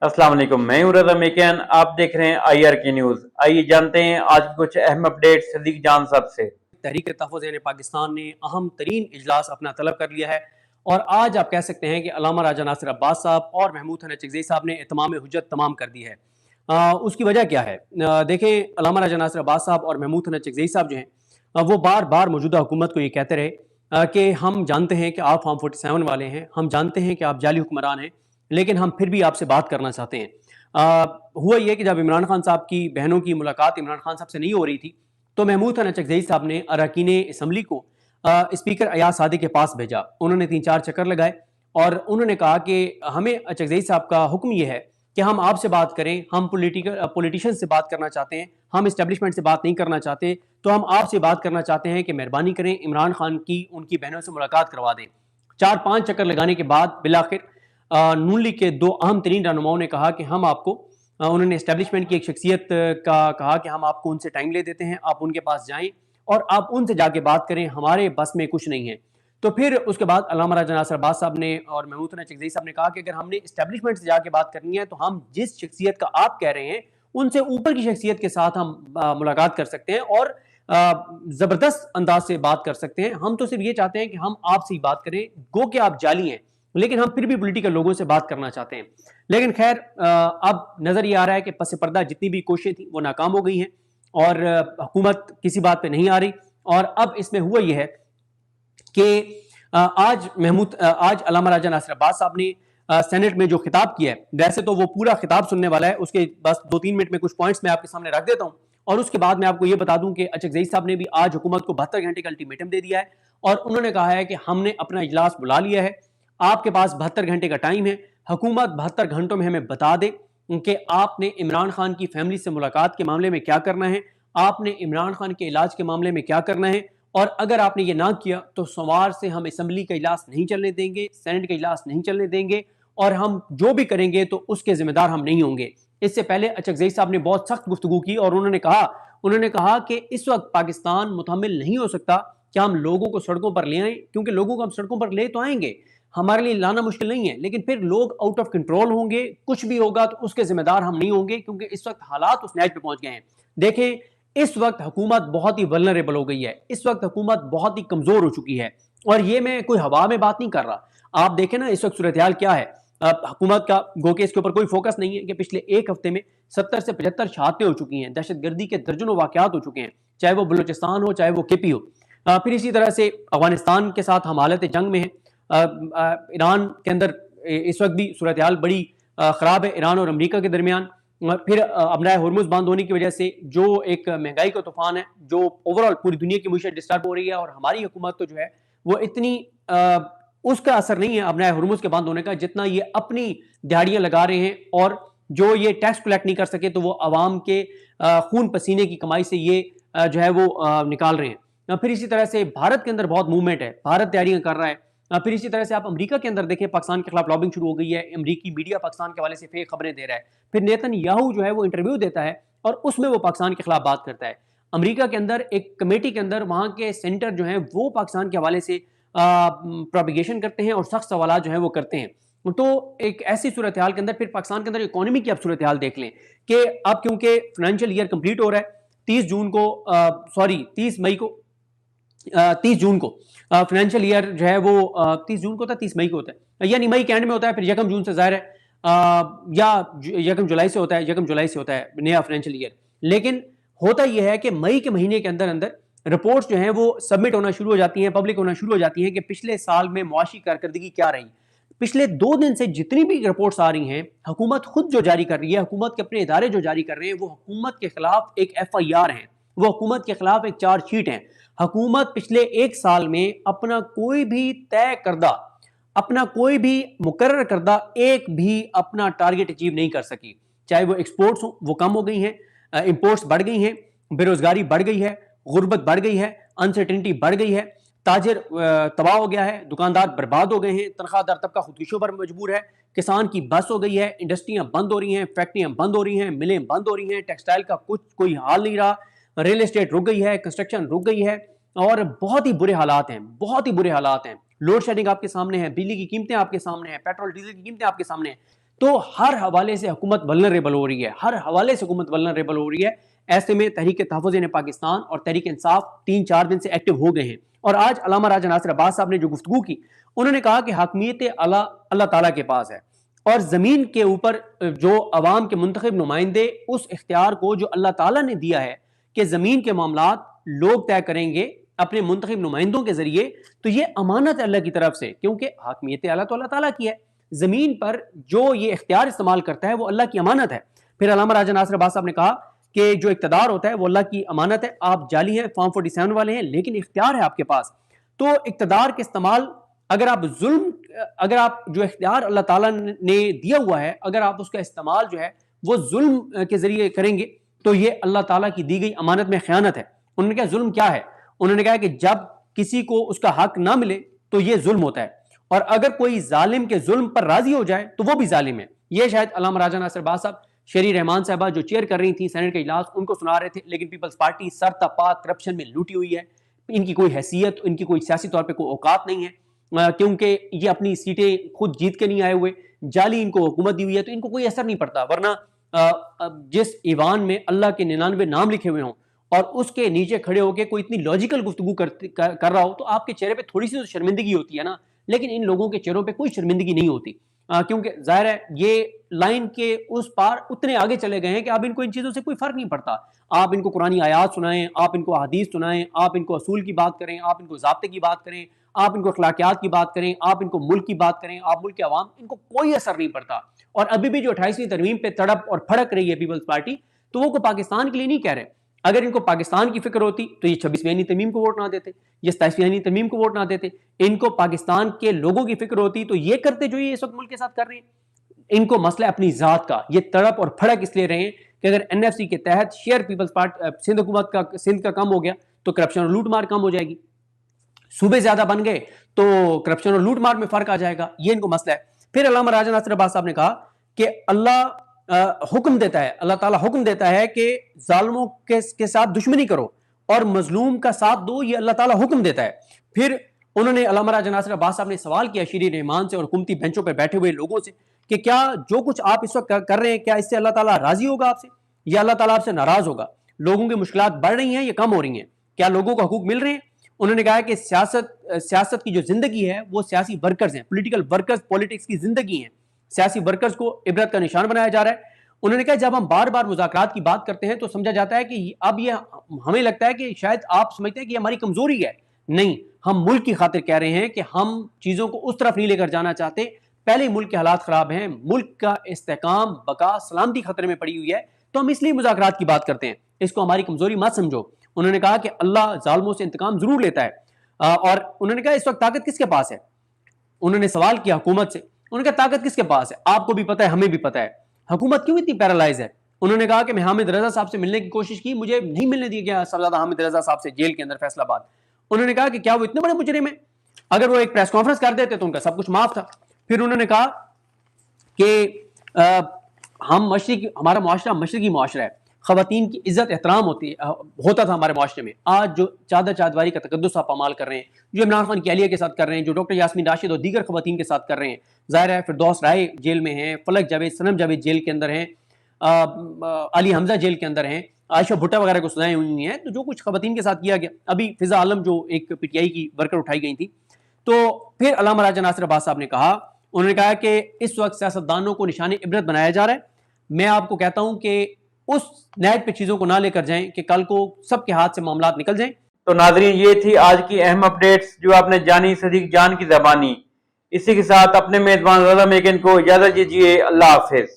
अस्सलाम वालेकुम, मैं हूं रज़ा मेकियान। आप देख रहे हैं IR की न्यूज़। आइए जानते हैं आज की कुछ अहम अपडेट सदीक जान साहब से। तहरीक तहफ़्फ़ुज़ पाकिस्तान ने अहम तरीन इजलास अपना तलब कर लिया है और आज आप कह सकते हैं कि अल्लामा राजा नासिर अब्बास साहब और महमूद हसन चिकज़ई साहब ने इत्माम हुज्जत तमाम कर दी है। उसकी वजह क्या है? देखें, अल्लामा राजा नासिर अब्बास साहब और महमूद हसन चिकज़ई साहब जो हैं वो बार बार मौजूदा हुकूमत को ये कहते रहे कि हम जानते हैं कि आप फॉर्म 47 वाले हैं, हम जानते हैं कि आप जाली हुक्मरान हैं, लेकिन हम फिर भी आपसे बात करना चाहते हैं। हुआ ये कि जब इमरान खान साहब की बहनों की मुलाकात इमरान खान साहब से नहीं हो रही थी, तो महमूद हसन चिकज़ई साहब ने अरकान असम्बली को स्पीकर अयाज सादी के पास भेजा। उन्होंने 3-4 चक्कर लगाए और उन्होंने कहा कि हमें चिकज़ई साहब का हुक्म ये है कि हम आपसे बात करें, हम पॉलिटिशियन से बात करना चाहते हैं, हम इस्टेब्लिशमेंट से बात नहीं करना चाहते, तो हम आपसे बात करना चाहते हैं कि मेहरबानी करें इमरान खान की उनकी बहनों से मुलाकात करवा दें। 4-5 चक्कर लगाने के बाद बिलाखिर नून लीग के 2 अहम तरीन रहनुमाओं ने कहा कि हम आपको उन्होंने इस्टेब्लिशमेंट की एक शख्सियत का कहा कि हम आपको उनसे टाइम ले देते हैं, आप उनके पास जाएं और आप उनसे जाके बात करें, हमारे बस में कुछ नहीं है। तो फिर उसके बाद अल्लामा राजा नासिर अब्बास साहब ने और महमूद हसन चिकज़ई साहब ने कहा कि अगर हमने इस्टेब्लिशमेंट से जाके बात करनी है तो हम जिस शख्सियत का आप कह रहे हैं उनसे ऊपर की शख्सियत के साथ हम मुलाकात कर सकते हैं और ज़बरदस्त अंदाज से बात कर सकते हैं। हम तो सिर्फ ये चाहते हैं कि हम आपसे ही बात करें, गो कि आप जाली हैं, लेकिन हम फिर भी पॉलिटिकल लोगों से बात करना चाहते हैं। लेकिन खैर अब नजर ये आ रहा है कि पस पर्दा जितनी भी कोशिशें थी वो नाकाम हो गई हैं और हुकूमत किसी बात पे नहीं आ रही। और अब इसमें हुआ ये है कि आज अल्लामा राजा नासिर अब्बास साहब ने सेनेट में जो खिताब किया है, वैसे तो वो पूरा खिताब सुनने वाला है, उसके बस 2-3 मिनट में कुछ पॉइंट्स मैं आपके सामने रख देता हूँ और उसके बाद मैं आपको ये बता दूं कि चिकज़ई साहब ने भी आज हुकूमत को 72 घंटे का अल्टीमेटम दे दिया है और उन्होंने कहा है कि हमने अपना इजलास बुला लिया है, आपके पास 72 घंटे का टाइम है, हुकूमत 72 घंटों में हमें बता दे कि आपने इमरान खान की फैमिली से मुलाकात के मामले में क्या करना है, आपने इमरान खान के इलाज के मामले में क्या करना है, और अगर आपने ये ना किया तो सोमवार से हम असम्बली का इजलास नहीं चलने देंगे, सेनेट का इजलास नहीं चलने देंगे और हम जो भी करेंगे तो उसके जिम्मेदार हम नहीं होंगे। इससे पहले चिकज़ई साहब ने बहुत सख्त गुफ्तगू की और उन्होंने कहा कि इस वक्त पाकिस्तान मुतहम्मिल नहीं हो सकता कि हम लोगों को सड़कों पर ले आएं, क्योंकि लोगों को हम सड़कों पर ले तो आएंगे, हमारे लिए लाना मुश्किल नहीं है, लेकिन फिर लोग आउट ऑफ कंट्रोल होंगे, कुछ भी होगा तो उसके जिम्मेदार हम नहीं होंगे, क्योंकि इस वक्त हालात उस नैज पे पहुंच गए हैं। देखें, इस वक्त हुकूमत बहुत ही वल्नरेबल हो गई है, इस वक्त हुकूमत बहुत ही कमजोर हो चुकी है और ये मैं कोई हवा में बात नहीं कर रहा। आप देखें ना इस वक्त सूरत हाल क्या है। हुकूमत का गो के इसके ऊपर कोई फोकस नहीं है कि पिछले एक हफ्ते में 70 से 75 शहादतें हो चुकी हैं, दहशतगर्दी के दर्जनों वाकयात हो चुके हैं, चाहे वो बलूचिस्तान हो चाहे वो केपी हो। फिर इसी तरह से अफगानिस्तान के साथ हम हालत जंग में हैं। ईरान के अंदर इस वक्त भी सूरत हाल बड़ी ख़राब है, ईरान और अमरीका के दरमियान। फिर अमराए हुर्मुज़ बंद होने की वजह से जो एक महंगाई का तूफान है, जो ओवरऑल पूरी दुनिया की मुशीयत डिस्टर्ब हो रही है, और हमारी हुकूमत तो जो है वो इतनी उसका असर नहीं है अमराए हुर्मुज़ के बंद होने का, जितना ये अपनी दिहाड़ियां लगा रहे हैं और जो ये टैक्स कलेक्ट नहीं कर सके तो वो आवाम के खून पसीने की कमाई से ये जो है वो निकाल रहे हैं। फिर इसी तरह से भारत के अंदर बहुत मूवमेंट है, भारत तैयारियां कर रहा है। फिर इसी तरह से आप अमेरिका के अंदर देखें, पाकिस्तान के खिलाफ लॉबिंग शुरू हो गई है, अमेरिकी मीडिया पाकिस्तान के हवाले से फेक खबरें दे रहा है। फिर नेतन्याहू जो है वो इंटरव्यू देता है और उसमें वो पाकिस्तान के खिलाफ बात करता है। अमेरिका के अंदर एक कमेटी के अंदर वहां के सेनेटर जो है वो पाकिस्तान के हवाले से प्रोपिगेशन करते हैं और सख्त सवाल जो है वो करते हैं। तो एक ऐसी सूरत हाल के अंदर फिर पाकिस्तान के अंदर इकोनॉमी की आप सूरत हाल देख लें कि अब क्योंकि फाइनेंशियल ईयर कंप्लीट हो रहा है, 30 जून को फाइनेंशियल ईयर जो है वो 30 जून को होता है, 30 मई को होता है, यानी मई के एंड में होता है, फिर 1 जून से ज़ाहिर है या 1 जुलाई से होता है, 1 जुलाई से होता है नया फाइनेंशियल ईयर। लेकिन होता यह है कि मई के महीने के अंदर अंदर रिपोर्ट्स जो हैं वो सबमिट होना शुरू हो जाती हैं, पब्लिक होना शुरू हो जाती हैं कि पिछले साल में मुआशी कारकर्दगी क्या रही। पिछले 2 दिन से जितनी भी रिपोर्ट्स आ रही हैं, हुकूमत खुद जो जारी कर रही है, हुकूमत के अपने इदारे जो जारी कर रहे हैं, वो हुकूमत के खिलाफ एक FIR है, वो हुकूमत के खिलाफ एक चार्जशीट है। हुकूमत पिछले 1 साल में अपना कोई भी तय करदा, अपना कोई भी मुकर्रर करदा एक भी अपना टारगेट अचीव नहीं कर सकी। चाहे वो एक्सपोर्ट्स हो, वो कम हो गई हैं, इंपोर्ट्स बढ़ गई हैं, बेरोजगारी बढ़ गई है, गुर्बत बढ़ गई है, अनसर्टेनिटी बढ़ गई है, ताजिर तबाह हो गया है, दुकानदार बर्बाद हो गए हैं, तनख्वाहदार तबका खुदकुशियों पर मजबूर है, किसान की बस हो गई है, इंडस्ट्रियां बंद हो रही हैं, फैक्ट्रियां बंद हो रही हैं, मिलें बंद हो रही हैं, टेक्सटाइल का कोई हाल नहीं रहा, रियल एस्टेट रुक गई है, कंस्ट्रक्शन रुक गई है और बहुत ही बुरे हालात हैं, बहुत ही बुरे हालात हैं। लोड शेडिंग आपके सामने है, बिजली की कीमतें आपके सामने हैं, पेट्रोल डीजल की कीमतें आपके सामने हैं। تو ہر حوالے سے حکومت ولنریبل ہو رہی ہے، ہر حوالے سے حکومت ولنریبل ہو رہی ہے. ایسے میں تحریک تحفظ پاکستان اور تحریک انصاف 3-4 دن سے ایکٹیو ہو گئے ہیں. اور آج علامہ راجہ ناصر عباس صاحب نے جو گفتگو کی، انہوں نے کہا کہ حاکمیت اللہ تعالیٰ کے پاس ہے، اور زمین کے اوپر جو عوام کے منتخب نمائندے اس اختیار کو جو اللہ تعالیٰ نے دیا ہے کہ زمین کے معاملات لوگ طے کریں گے اپنے منتخب نمائندوں کے ذریعے، تو یہ امانت ہے اللہ کی طرف سے، کیونکہ حاکمیت اعلیٰ تو اللہ تعالیٰ کی ہے. زمین پر جو یہ اختیار استعمال کرتا ہے وہ اللہ کی امانت ہے. پھر علامہ راجہ ناصر عباس صاحب نے کہا کہ جو اقتدار ہوتا ہے وہ اللہ کی امانت ہے. آپ جعلی ہیں، فارم 47 والے ہیں، لیکن اختیار ہے آپ کے پاس. تو اقتدار کے استعمال اگر آپ جو اختیار اللہ تعالیٰ نے دیا ہوا ہے، اگر آپ اس کا استعمال جو ہے وہ ظلم کے ذریعے کریں گے تو یہ اللہ تعالیٰ کی دی گئی امانت میں خیانت ہے. انہوں نے کہا ظلم کیا ہے؟ انہوں نے کہا کہ جب کسی کو اس کا حق نہ ملے تو یہ ظلم ہوتا ہے، اور اگر کوئی ظالم کے ظلم پر راضی ہو جائے تو وہ بھی ظالم ہے. یہ شاید علامہ راجہ ناصر عباس صاحب شیری رحمان صاحبہ جو چیئر کر رہی تھی سینٹ کا اجلاس، ان کو سنا رہے تھے، لیکن پیپلز پارٹی سر تپا کرپشن میں لوٹی ہوئی ہے. ان کی کوئی حیثیت، ان کی کوئی سیاسی طور پہ کوئی اوقات نہیں ہے، کیونکہ یہ اپنی سیٹیں خود جیت کے نہیں آئے ہوئے، جعلی ان کو حکومت دی ہوئی ہے، تو ان کو کوئی اثر نہیں پڑتا. ورنہ جس ایوان میں اللہ کے 99 نام لکھے ہوئے ہوں اور اس کے نیچے کھڑے ہو کے کوئی اتنی لاجیکل گفتگو کر رہا ہو تو آپ کے چہرے پہ تھوڑی سی تو شرمندگی ہوتی ہے نا. لیکن ان لوگوں کے چہروں پہ کوئی شرمندگی نہیں ہوتی، کیونکہ ظاہر ہے یہ لائن کے اس پار اتنے آگے چلے گئے ہیں کہ اب ان کو ان چیزوں سے کوئی فرق نہیں پڑتا. آپ ان کو قرآنی آیات سنائیں، آپ ان کو احادیث سنائیں، آپ ان کو اصول کی بات کریں، آپ ان کو ضابطے کی بات کریں، آپ ان کو اخلاقیات کی بات کریں، آپ ان کو ملک کی بات کریں، آپ ملک کے عوام، ان کو کوئی اثر نہیں پڑتا. اور ابھی بھی جو 28ویں ترمیم پہ تڑپ اور پھڑک رہی ہے پیپلز پارٹی، تو وہ کو پاکستان کے لیے نہیں کہہ رہے. اگر ان کو پاکستان کی فکر ہوتی تو یہ 26ویں ترمیم کو ووٹ نہ دیتے، یہ 27ویں ترمیم کو ووٹ نہ دیتے. ان کو پاکستان کے لوگوں کی فکر ہوتی تو یہ کرتے جو یہ اس وقت ملک کے ساتھ کر رہے ہیں. ان کو مسئلہ اپنی ذات کا، یہ تڑپ اور پھڑک اس لیے رہے ہیں کہ اگر NFC کے تحت شیئر پیپلز پارٹی سندھ حکومت کا سندھ کا کم ہو گیا تو کرپشن اور لوٹ مار کم ہو جائے گی، صوبے زیادہ بن گئے تو کرپشن اور لوٹ مار میں فرق آ جائے گا. یہ ان کو مسئلہ ہے. پھر علامہ راجہ ناصر عباس صاحب نے کہا کہ اللہ حکم دیتا ہے، اللہ تعالیٰ حکم دیتا ہے کہ ظالموں کے ساتھ دشمنی کرو اور مظلوم کا ساتھ دو، یہ اللہ تعالیٰ حکم دیتا ہے. پھر انہوں نے علامہ راجہ ناصر عباس صاحب نے سوال کیا شیری رحمان سے اور حکومتی بینچوں پہ بیٹھے ہوئے لوگوں سے کہ کیا جو کچھ آپ اس وقت کر رہے ہیں کیا اس سے اللہ تعالیٰ راضی ہوگا آپ سے، یا اللہ تعالیٰ آپ سے ناراض ہوگا؟ لوگوں کی مشکلات بڑھ رہی ہیں یا کم ہو رہی ہیں؟ کیا لوگوں کو حقوق مل رہے ہیں؟ انہوں نے کہا کہ سیاست کی جو زندگی ہے وہ سیاسی ورکرز ہیں، پولیٹیکل ورکرز پولیٹکس کی زندگی ہیں، سیاسی ورکرز کو عبرت کا نشان بنایا جا رہا ہے. انہوں نے کہا جب ہم بار بار مذاکرات کی بات کرتے ہیں تو سمجھا جاتا ہے کہ اب یہ ہمیں لگتا ہے کہ شاید آپ سمجھتے ہیں کہ یہ ہماری کمزوری ہے. نہیں، ہم ملک کی خاطر کہہ رہے ہیں کہ ہم چیزوں کو اس طرف نہیں لے کر جانا چاہتے. پہلے ملک کے حالات خراب ہیں، ملک کا استحکام، بقا، سلامتی خطرے میں پڑی ہوئی ہے، تو ہم اس لیے مذاکرات کی بات کرتے ہیں. اس کو ہماری کمزوری مت سمجھو. انہوں نے کہا کہ اللہ ظالموں سے انتقام ضرور لیتا ہے. اور انہوں نے کہا اس وقت طاقت کس کے پاس ہے؟ انہوں نے سوال کیا حکومت سے. انہوں نے کہا طاقت کس کے پاس ہے؟ آپ کو بھی پتہ ہے، ہمیں بھی پتہ ہے. حکومت کیوں اتنی پیرالائز ہے؟ انہوں نے کہا کہ میں حامد رضا صاحب سے ملنے کی کوشش کی، مجھے نہیں ملنے دیا گیا صاحبزادہ حامد رضا صاحب سے جیل کے اندر فیصل آباد. انہوں نے کہا کہ کیا وہ اتنے بڑے مجرم ہیں؟ اگر وہ ایک پریس کانفرنس کر دیتے تو ان کا سب کچھ معاف تھا. پھر انہوں نے کہا کہ ہمارا معاشرہ مشرقی معاشرہ ہے، خواتین کی عزت احترام ہوتا تھا ہمارے معاشرے میں. آج جو چادر چادواری کا تقدس آپ پامال کر رہے ہیں، جو عمران خان کی اہلیہ کے ساتھ کر رہے ہیں، جو ڈاکٹر یاسمین راشد اور دیگر خواتین کے ساتھ کر رہے ہیں، ظاہر ہے فردوس رائے جیل میں ہیں، فلک جاوید، صنم جاوید جیل کے اندر ہیں، علی حمزہ جیل کے اندر ہیں، عائشہ بھٹا وغیرہ کو سزائیں ہوئی ہیں. تو جو کچھ خواتین کے ساتھ کیا گیا، ابھی فضا عالم جو ایک PTI کی ورکر اٹھائی گئی تھی. تو پھر علامہ راجہ ناصر عباس صاحب نے کہا، انہوں نے کہا کہ اس وقت سیاستدانوں کو نشان عبرت بنایا جا رہا ہے. میں آپ کو کہتا ہوں کہ اس نیٹ پہ چیزوں کو نہ لے کر جائیں کہ کل کو سب کے ہاتھ سے معاملات نکل جائیں. تو ناظرین، یہ تھی آج کی اہم اپڈیٹس جو آپ نے جانی صدیق جان کی زبانی. اسی کے ساتھ اپنے میزبان رضا میکن کو اجازت دیجیے. اللہ حافظ.